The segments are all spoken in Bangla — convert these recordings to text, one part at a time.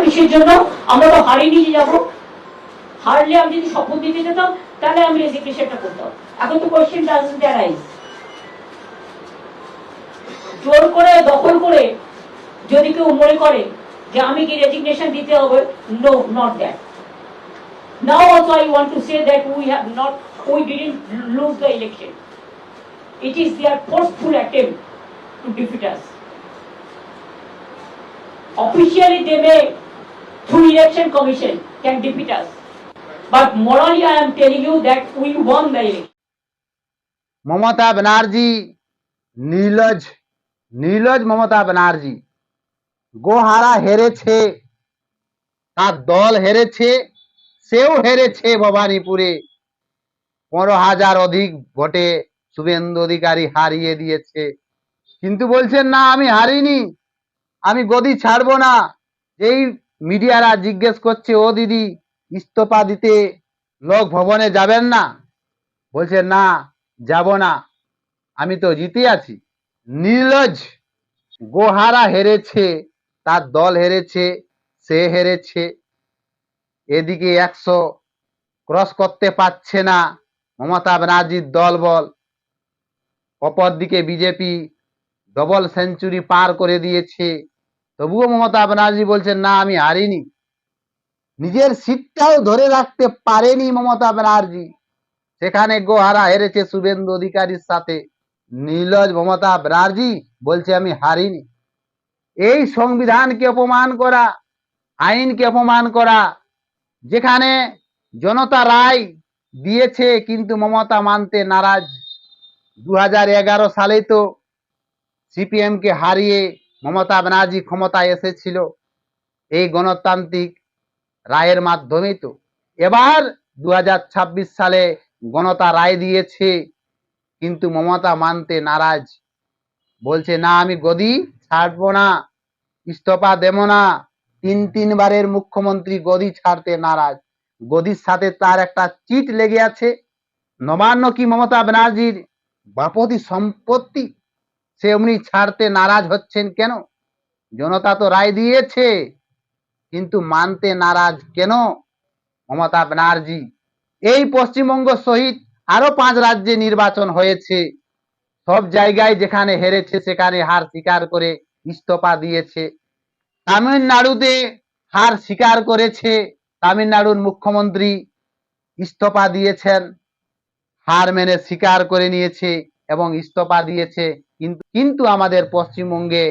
কিসের জন্য? আমরা তো হারিয়ে নিয়ে যাবো। হারলে আমি যদি শপথ দিতে যেতাম তাহলে আমি রেজিগনেশনটা করতাম। এখন তো কোয়েশ্চেন ডাজন্ট অ্যারাইজ। জোর করে দখল করে যদি কেউ মনে করে যে আমি কি রেজিগনেশন দিতে হবে, no, not that. Now also I want to say that we didn't lose the election. It is their forceful attempt to defeat us. Officially they may, through election commission, can defeat us. But morally I am telling you that we won the election. Mamata Banerjee নীলজ নীলজ মমতা ব্যানার্জি গোহারা হেরেছে, তার দল হেরেছে, সেও হেরেছে ভবানীপুরে 15,000 অধিক ভোটে শুভেন্দু অধিকারী হারিয়ে দিয়েছে। কিন্তু বলছেন না আমি হারিনি, আমি গদি ছাড়বো না। এই মিডিয়ারা জিজ্ঞেস করছে ও দিদি ইস্তফা দিতে লোক ভবনে যাবেন না? বলছেন না যাব না, আমি তো জিতে আছি। নীলজ গোহারা হেরেছে, তার দল হেরেছে, সে হেরেছে। এদিকে 100 ক্রস করতে পারছে না মমতা ব্যানার্জির দলবল, অপরদিকে বিজেপি ডবল সেঞ্চুরি পার করে দিয়েছে। তবুও মমতা ব্যানার্জি বলছেন না আমি হারিনি। নিজের সিটটাও ধরে রাখতে পারেনি মমতা ব্যানার্জি, সেখানে গোহারা হেরেছে শুভেন্দু অধিকারীর সাথে। নীলজ মমতা ব্যানার্জি বলছে আমি হারিনি। এই সংবিধানকে অপমান করা, আইনকে অপমান করা, যেখানে জনতা রায় দিয়েছে কিন্তু মমতা মানতে নারাজ। 2011 সালে তো সিপিএম কে হারিয়ে মমতা ব্যানার্জি ক্ষমতায় এসেছিল এই গণতান্ত্রিক রায়ের মাধ্যমেই। তো এবার 2026 সালে গণতা রায় দিয়েছে কিন্তু মমতা মানতে নারাজ, বলছে না আমি গদি ছাড়বো না, ইস্তফা দেব না। তিনবারের মুখ্যমন্ত্রী গদি ছাড়তে নারাজ। গদির সাথে তার একটা চিট লেগে আছে। নবান্ন কি মমতা ব্যানার্জির বাপতি সম্পত্তি? সে এমনি ছাড়তে নারাজ হচ্ছেন কেন? জনতা তো রায় দিয়েছে কিন্তু মানতে নারাজ কেন মমতা ব্যানার্জি? এই পশ্চিমবঙ্গ সহিত আরো 5 রাজ্যে নির্বাচন হয়েছে, সব জায়গায় যেখানে হেরেছে সেখানে হার স্বীকার করে ইস্তফা দিয়েছে। তামিলনাড়ুতে হার স্বীকার করেছে, তামিলনাড়ুর মুখ্যমন্ত্রী ইস্তফা দিয়েছেন, হার মেনে স্বীকার করে নিয়েছে এবং ইস্তফা দিয়েছে। কিন্তু আমাদের পশ্চিমবঙ্গে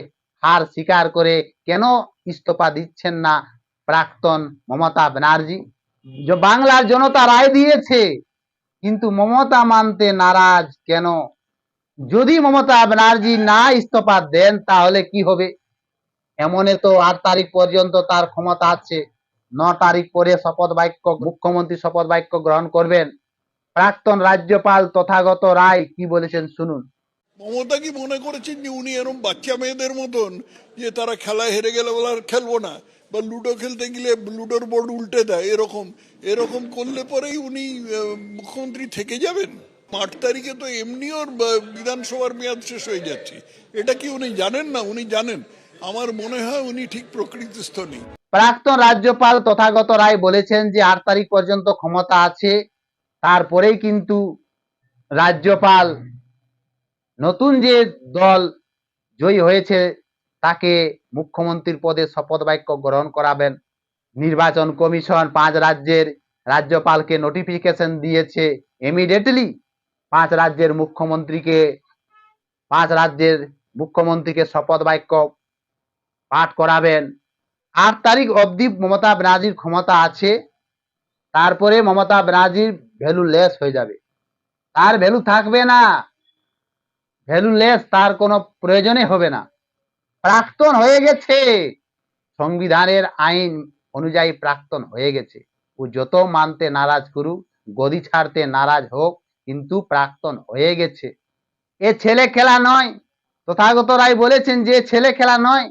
হার স্বীকার করে কেন ইস্তফা দিচ্ছেন না প্রাক্তন মমতা ব্যানার্জি? বাংলার জনতা রায় দিয়েছে কিন্তু মমতা মানতে নারাজ কেন? যদি মমতা ব্যানার্জি না ইস্তফা দেন তাহলে কি হবে? এমনে তো 8 তারিখ পর্যন্ত তার ক্ষমতা আছে, 9 তারিখ পরে মুখ্যমন্ত্রী শপথ বাক্য গ্রহণ করবেন। প্রাক্তন রাজ্যপাল তথাগত রায় কি বলেছেন শুনুন। মমতা কি মনে করেছেন যে উনি এরকম বাচ্চা মেয়েদের মতন যে তারা খেলা হেরে গেলে বলে আর খেলবো না, বা লুডো খেলতে গেলে লুডোর বোর্ড উল্টে দেয়, এরকম এরকম করলে পরেই উনি মুখ্যমন্ত্রী থেকে যাবেন? 8 তারিখে তো এমনি ওর বিধানসভার মেয়াদ শেষ হয়ে যাচ্ছে। এটা কি উনি জানেন না? উনি জানেন। আমার মনে হয় উনি ঠিক প্রকৃতিস্থ নেই। প্রাক্তন রাজ্যপাল তথাগত রায় বলেছেন যে 8 তারিখ পর্যন্ত ক্ষমতা আছে, তারপরেই কিন্তু রাজ্যপাল নতুন যে দল জয়ী হয়েছে তাকে মুখ্যমন্ত্রীর পদে শপথ বাক্য গ্রহণ করাবেন। নির্বাচন কমিশন 5 রাজ্যের রাজ্যপালকে নোটিফিকেশন দিয়েছে ইমিডিয়েটলি 5 রাজ্যের মুখ্যমন্ত্রীকে শপথ বাক্য পাঠ করাবেন। 8 তারিখ অবধি মমতা ব্যানার্জির ক্ষমতা আছে, তারপরে মমতা ব্যানার্জির ভ্যালু লেস হয়ে যাবে, তার ভ্যালু থাকবে না, ভ্যালুলেস, তার কোনো প্রয়োজনই হবে না। প্রাক্তন হয়ে গেছে, সংবিধানের আইন অনুযায়ী প্রাক্তন হয়ে গেছে। ও যত মানতে নারাজ করুক, গদি ছাড়তে নারাজ হোক, কিন্তু প্রাক্তন হয়ে গেছে। এ ছেলে খেলা নয়। তথাগত রায় বলেছেন যে ছেলে খেলা নয়,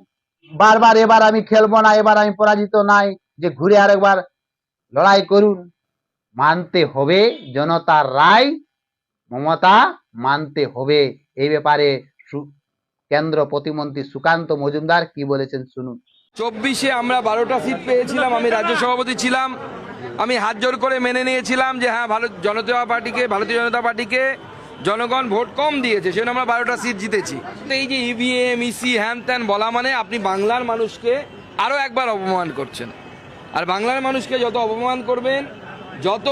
বারবার এবার আমি খেলবো না, এবার আমি পরাজিত নাই, যে ঘুরে আরেকবার লড়াই করুন। মানতে হবে জনতার রায়, মমতা মানতে হবে। এই ব্যাপারে কেন্দ্র প্রতিমন্ত্রী সুকান্ত মজুমদার কি বলেছেন শুনুন। 24-এ আমরা 12টা সিট পেয়েছিলাম, আমি রাজ্য সভাপতি ছিলাম। আমি হাত জোর করে মেনে নিয়েছিলাম যে হ্যাঁ ভারতীয় জনতা পার্টিকে জনগণ ভোট কম দিয়েছে, সেজন্য আমরা 12টা সিট জিতেছি। তো এই যে ইভিএম ইসি হ্যান ত্যান বলা মানে আপনি বাংলার মানুষকে আরও একবার অপমান করছেন। আর বাংলার মানুষকে যত অপমান করবেন, যত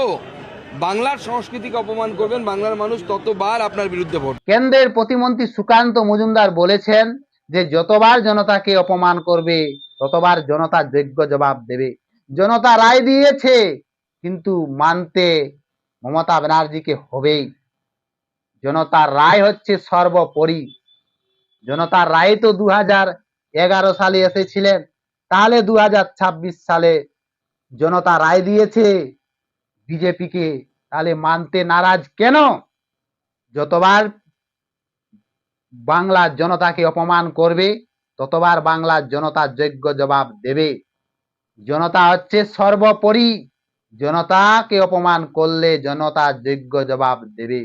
বাংলার সংস্কৃতিকে অপমান করবেন, বাংলার মানুষ ততবার আপনার বিরুদ্ধে ভোট। কেন্দ্রের প্রতিমন্ত্রী সুকান্ত মজুমদার বলেছেন যে যতবার জনতাকে অপমান করবে ততবার জনতা যোগ্য জবাব দেবে। জনতা রায় দিয়েছে, কিন্তু মানতে মমতা ব্যানার্জিকে হবেই। জনতার রায় হচ্ছে সর্বোপরি। জনতার রায় তো 2011 সালে এসেছিলেন, তাহলে 2026 সালে জনতা রায় দিয়েছে বিজেপিকে, তাহলে মানতে নারাজ কেন? যতবার বাংলার জনতাকে অপমান করবে ততবার বাংলার জনতা যোগ্য জবাব দেবে। জনতা হচ্ছে সর্বোপরি। জনতাকে অপমান করলে জনতা যোগ্য জবাব দেবে।